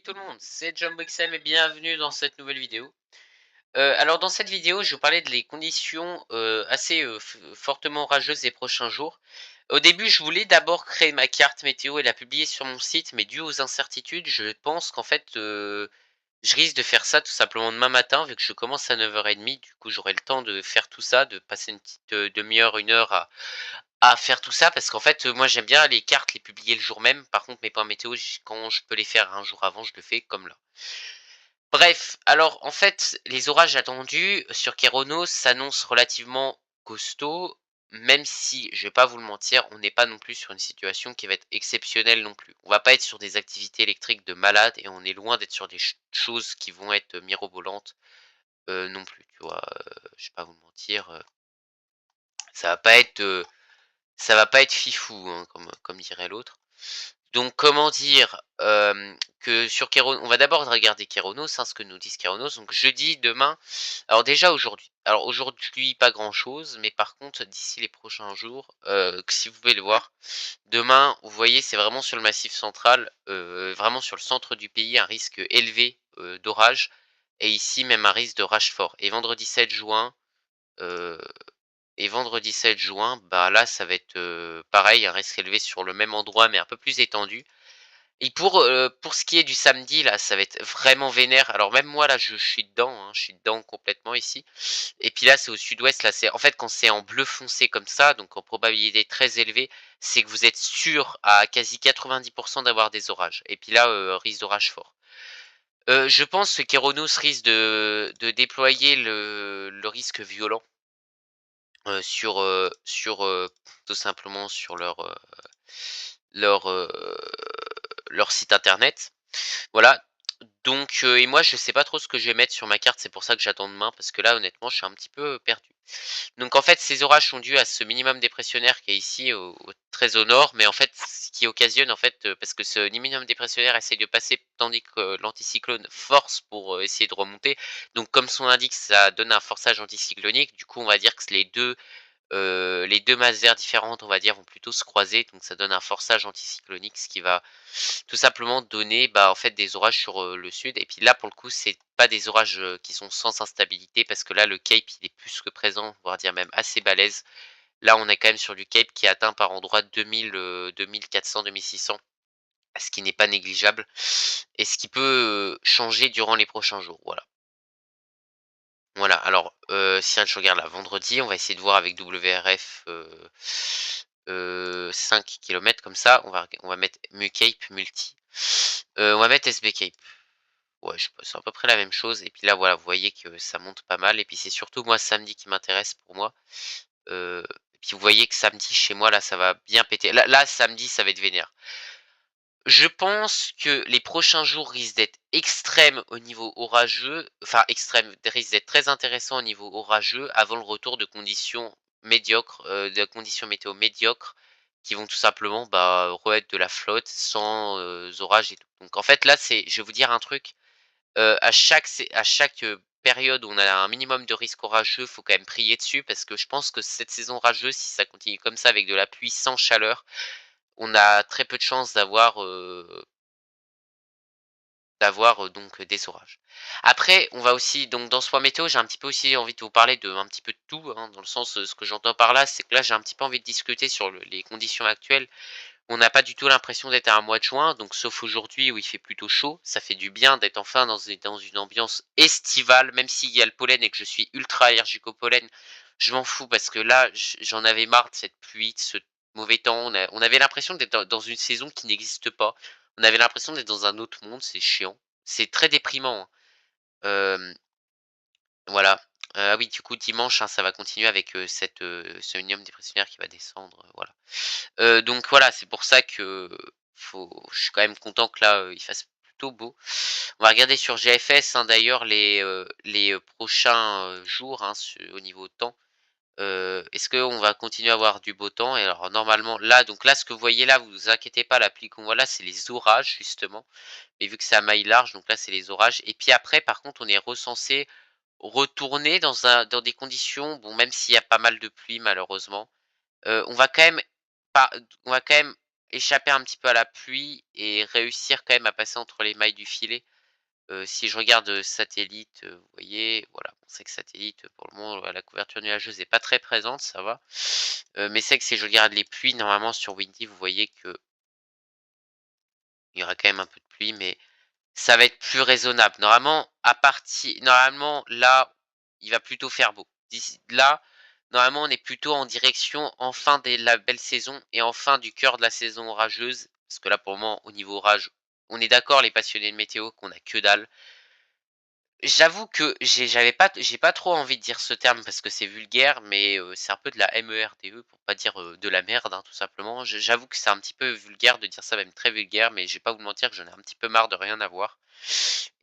tout le monde, c'est JohnBoxM et bienvenue dans cette nouvelle vidéo. Alors dans cette vidéo, je vais vous parler de les conditions assez fortement orageuses des prochains jours. Au début, je voulais d'abord créer ma carte météo et la publier sur mon site, mais dû aux incertitudes, je pense qu'en fait, je risque de faire ça tout simplement demain matin, vu que je commence à 9h30. Du coup, j'aurai le temps de faire tout ça, de passer une petite demi-heure, 1 heure à faire tout ça parce qu'en fait, moi j'aime bien les cartes les publier le jour même. Par contre mes points météo, quand je peux les faire un jour avant, je le fais comme là. Bref, alors en fait, les orages attendus sur Kéronos s'annoncent relativement costauds, même si, je vais pas vous le mentir, on n'est pas non plus sur une situation qui va être exceptionnelle non plus. On va pas être sur des activités électriques de malade et on est loin d'être sur des choses qui vont être mirobolantes, non plus, tu vois? Je vais pas vous le mentir, ça va pas être, ça va pas être fifou, hein, comme dirait l'autre. Donc comment dire? Que sur Kéron on va d'abord regarder Kéronos, hein, ce que nous disent Kéronos. Donc jeudi, demain, alors déjà aujourd'hui. Alors aujourd'hui, pas grand-chose, mais par contre d'ici les prochains jours, que si vous pouvez le voir, demain, vous voyez, c'est vraiment sur le Massif central, vraiment sur le centre du pays, un risque élevé, d'orage et ici même un risque d'orage fort et vendredi 7 juin, heu et vendredi 7 juin, bah, là, ça va être, pareil, un risque élevé sur le même endroit, mais un peu plus étendu. Et pour ce qui est du samedi, là, ça va être vraiment vénère. Alors même moi, là, je suis dedans, hein, je suis dedans complètement ici. Et puis là, c'est au sud-ouest, là, c'est en fait, quand c'est en bleu foncé comme ça, donc en probabilité très élevée, c'est que vous êtes sûr à quasi 90 d'avoir des orages. Et puis là, risque d'orage fort. Je pense que Kéronos risque de déployer le risque violent. Sur tout simplement sur leur, heu, leur site internet. Voilà, donc et moi je sais pas trop ce que je vais mettre sur ma carte, c'est pour ça que j'attends demain parce que là honnêtement je suis un petit peu perdu. Donc en fait ces orages sont dus à ce minimum dépressionnaire qui est ici très au nord, mais en fait ce qui occasionne en fait, parce que ce minimum dépressionnaire essaye de passer tandis que l'anticyclone force pour, essayer de remonter. Donc comme son indique, ça donne un forçage anticyclonique, du coup on va dire que les 2 masses d'air différentes, on va dire, vont plutôt se croiser, donc ça donne un forçage anticyclonique, ce qui va tout simplement donner, bah, en fait, des orages sur, le sud et puis là, pour le coup, c'est pas des orages, qui sont sans instabilité parce que là, le Cape, il est plus que présent, voire dire même assez balèze. Là, on est quand même sur du Cape qui atteint par endroits 2400-2600, ce qui n'est pas négligeable et ce qui peut, changer durant les prochains jours, voilà. Voilà, alors, si je regarde là, vendredi, on va essayer de voir avec WRF, 5 kilomètres comme ça, on va mettre MuCape Multi. On va mettre SB Cape. Ouais, je sais pas, c'est à peu près la même chose et puis là, voilà, vous voyez que ça monte pas mal et puis c'est surtout moi samedi qui m'intéresse pour moi. Et puis vous voyez que samedi chez moi là, ça va bien péter. Là samedi, ça va être vénère. Je pense que les prochains jours risquent d'être extrêmes au niveau orageux, enfin extrêmes, risquent d'être très intéressants au niveau orageux avant le retour de conditions médiocres, de conditions météo médiocres qui vont tout simplement, bah, re-être de la flotte sans, orages et tout. Donc en fait là, c'est je vais vous dire un truc, à chaque période où on a un minimum de risque orageux, faut quand même prier dessus parce que je pense que cette saison orageuse, si ça continue comme ça avec de la pluie sans chaleur, on a très peu de chances d'avoir donc des orages. Après, on va aussi donc dans ce point météo, j'ai un petit peu aussi envie de vous parler de un petit peu de tout, hein, dans le sens, ce que j'entends par là, c'est que là, j'ai un petit peu envie de discuter sur les conditions actuelles. On n'a pas du tout l'impression d'être à un mois de juin, donc sauf aujourd'hui où il fait plutôt chaud. Ça fait du bien d'être enfin dans une ambiance estivale, même s'il y a le pollen et que je suis ultra allergique au pollen, je m'en fous parce que là, j'en avais marre de cette pluie, de ce mauvais temps. On avait l'impression d'être dans une saison qui n'existe pas. On avait l'impression d'être dans un autre monde, c'est chiant. C'est très déprimant, hein. Voilà. Ah oui, du coup, dimanche, hein, ça va continuer avec, ce minimum dépressionnaire qui va descendre, voilà. Donc voilà, c'est pour ça que je suis quand même content que là, il fasse plutôt beau. On va regarder sur GFS, hein, d'ailleurs les prochains, jours, hein, au niveau temps. Est-ce qu'on va continuer à avoir du beau temps? Et alors normalement là donc là, ce que vous voyez là, vous inquiétez pas, la pluie qu'on voit là, c'est les orages justement. Mais vu que c'est à maille large, donc là, c'est les orages et puis après, par contre, on est recensé retourner dans des conditions, bon, même s'il y a pas mal de pluie malheureusement, on va quand même pas on va quand même échapper un petit peu à la pluie et réussir quand même à passer entre les mailles du filet. Si je regarde, satellite, vous voyez, voilà, on sait que satellite, pour le moment, la couverture nuageuse est pas très présente, ça va. Mais c'est que si je regarde les pluies, normalement sur Windy, vous voyez qu'il y aura quand même un peu de pluie, mais ça va être plus raisonnable. Normalement, là, il va plutôt faire beau. D'ici là, normalement, on est plutôt en direction enfin de la belle saison et enfin du cœur de la saison orageuse. Parce que là, pour le moment, au niveau orage, on est d'accord, les passionnés de météo, qu'on a que dalle. J'avoue que j'ai pas trop envie de dire ce terme parce que c'est vulgaire, mais c'est un peu de la MERDE pour pas dire, de la merde, hein, tout simplement. J'avoue que c'est un petit peu vulgaire de dire ça, même très vulgaire, mais je vais pas vous mentir que j'en ai un petit peu marre de rien avoir.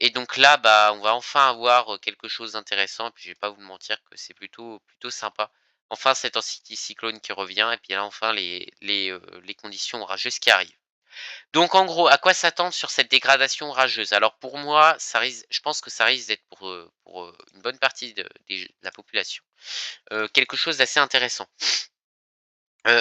Et donc là, bah, on va enfin avoir, quelque chose d'intéressant et puis je vais pas vous mentir que c'est plutôt sympa. Enfin cet anticyclone qui revient et puis là, enfin les conditions orageuses qui arrivent. Donc en gros, à quoi s'attendre sur cette dégradation orageuse? Alors pour moi, je pense que ça risque d'être pour, une bonne partie de la population, quelque chose d'assez intéressant.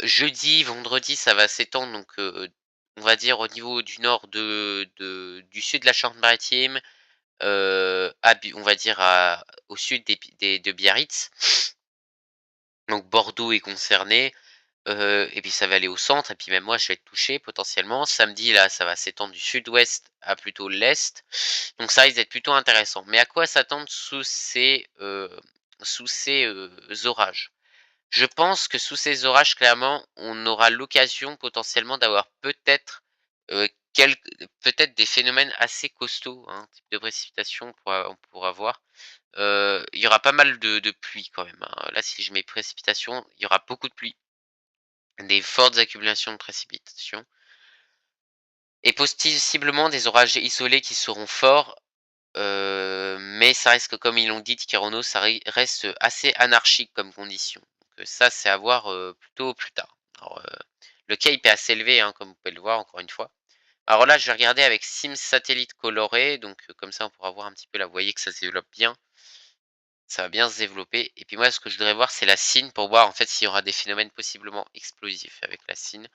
Jeudi, vendredi, ça va s'étendre donc, on va dire au niveau du nord du sud de la Charente-Maritime, à Bu on va dire au sud de Biarritz. Donc Bordeaux est concerné. Et puis ça va aller au centre et puis même moi je vais être touché potentiellement. Samedi là, ça va s'étendre du sud-ouest à plutôt l'est. Donc ça risque d'être plutôt intéressant. Mais à quoi s'attendre sous ces orages? Je pense que sous ces orages, clairement, on aura l'occasion potentiellement d'avoir peut-être des phénomènes assez costauds, hein, type de précipitation on pourra avoir. Il y aura pas mal de pluie quand même, hein. Là, si je mets précipitation, il y aura beaucoup de pluie. Des fortes accumulations de précipitations et possiblement des orages isolés qui seront forts, mais ça reste que comme ils l'ont dit Tiquerono, ça reste assez anarchique comme condition. Donc, ça, c'est à voir, plutôt plus tard. Alors, le cape est assez élevé, hein, comme vous pouvez le voir encore une fois. Alors là, je vais regarder avec Sim satellite coloré, donc comme ça on pourra voir un petit peu là, vous voyez que ça se développe bien. Ça va bien se développer et puis moi ce que je voudrais voir c'est la cine pour voir en fait s'il y aura des phénomènes possiblement explosifs avec la cine.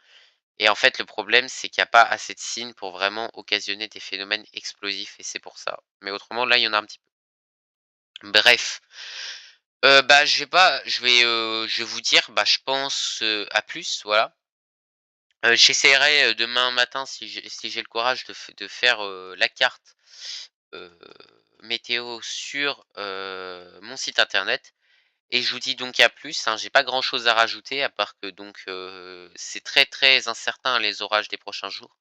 Et en fait, le problème, c'est qu'il y a pas assez de signes pour vraiment occasionner des phénomènes explosifs et c'est pour ça. Mais autrement, là, il y en a un petit peu. Bref, bah, je vais vous dire, bah, je pense, à plus, voilà. J'essaierai, demain matin si j'ai le courage de faire, la carte, heu, météo sur, mon site internet et je vous dis donc à plus, hein. J'ai pas grand chose à rajouter à part que donc, c'est très, très incertain les orages des prochains jours.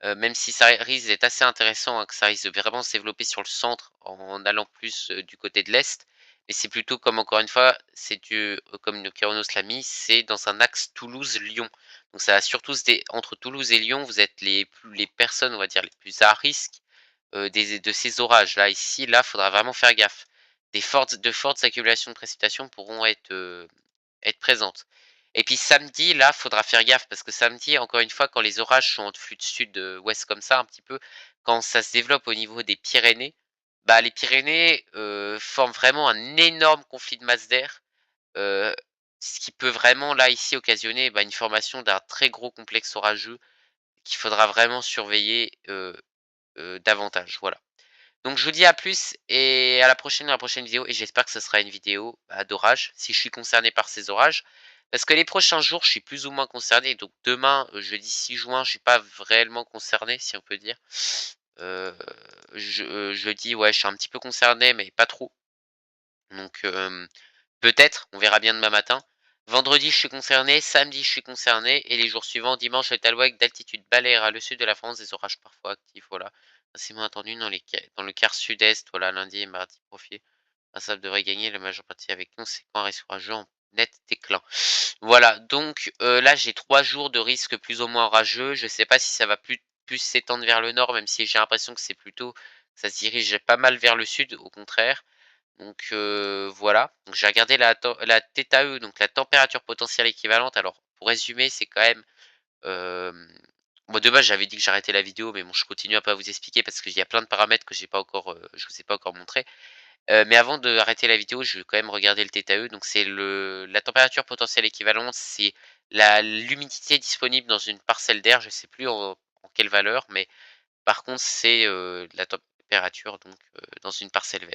Même si ça risque d'être assez intéressant, hein, que ça risque de vraiment se développer sur le centre en allant plus, du côté de l'est. Mais c'est plutôt comme encore une fois, comme le Keraunos l'a mis, c'est dans un axe Toulouse-Lyon. Donc ça va surtout se dé entre Toulouse et Lyon, vous êtes les personnes, on va dire, les plus à risque, de ces orages. Là, ici, là, faudra vraiment faire gaffe. De fortes accumulations de précipitations pourront être présentes. Et puis samedi, là, faudra faire gaffe parce que samedi, encore une fois, quand les orages sont en flux de sud-ouest comme ça, un petit peu, quand ça se développe au niveau des Pyrénées, bah, les Pyrénées, forment vraiment un énorme conflit de masse d'air, heu, ce qui peut vraiment, là, ici, occasionner, bah, une formation d'un très gros complexe orageux qu'il faudra vraiment surveiller, davantage, voilà. Donc je vous dis à plus et à la prochaine dans la prochaine vidéo et j'espère que ce sera une vidéo, bah, d'orage, si je suis concerné par ces orages. Parce que les prochains jours, je suis plus ou moins concerné. Donc demain, jeudi 6 juin, je suis pas réellement concerné, si on peut dire. Heu, jeudi, ouais, je suis un petit peu concerné, mais pas trop. Donc peut-être, on verra bien demain matin. Vendredi, je suis concerné, samedi, je suis concerné et les jours suivants, dimanche, le Talouac d'altitude balayer le sud de la France, des orages parfois actifs, voilà. C'est moins attendu dans le quart sud-est, voilà, lundi et mardi profil. Ça devrait gagner la majeure partie avec nous, c'est quand un risque orageux en net déclin. Voilà, donc là, j'ai 3 jours de risque plus ou moins orageux. Je sais pas si ça va plus s'étendre vers le nord, même si j'ai l'impression que ça se dirige pas mal vers le sud, au contraire. Donc voilà, donc j'ai regardé la TTAE, donc la température potentielle équivalente. Alors pour résumer, c'est quand même, moi de base j'avais dit que j'arrêtais la vidéo, mais bon je continue à pas vous expliquer parce qu'il y a plein de paramètres que je vous ai pas encore montré. Mais avant d'arrêter la vidéo, je vais quand même regarder le TTAE. Donc c'est la température potentielle équivalente, c'est l'humidité disponible dans une parcelle d'air, je sais plus en quelle valeur, mais par contre, c'est, la température donc, dans une parcelle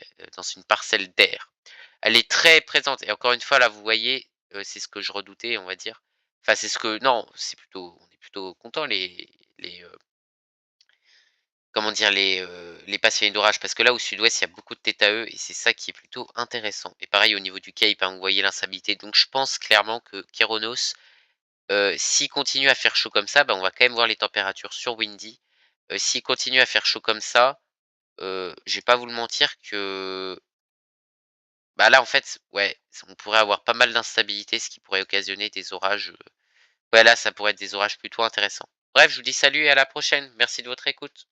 d'air. Elle est très présente et encore une fois, là, vous voyez, c'est ce que je redoutais, on va dire. Enfin, c'est ce que non, c'est plutôt on est plutôt content les, comment dire? Les passionnés d'orage parce que là, au sud-ouest, il y a beaucoup de têtes à eux et c'est ça qui est plutôt intéressant et pareil au niveau du Cape, hein, vous voyez l'instabilité donc je pense clairement que Kéronos, s'il continue à faire chaud comme ça, bah, on va quand même voir les températures sur Windy. S'il continue à faire chaud comme ça, je vais pas vous le mentir que, bah, là, en fait, ouais, on pourrait avoir pas mal d'instabilité, ce qui pourrait occasionner des orages, ouais, là, ça pourrait être des orages plutôt intéressants. Bref, je vous dis salut et à la prochaine. Merci de votre écoute.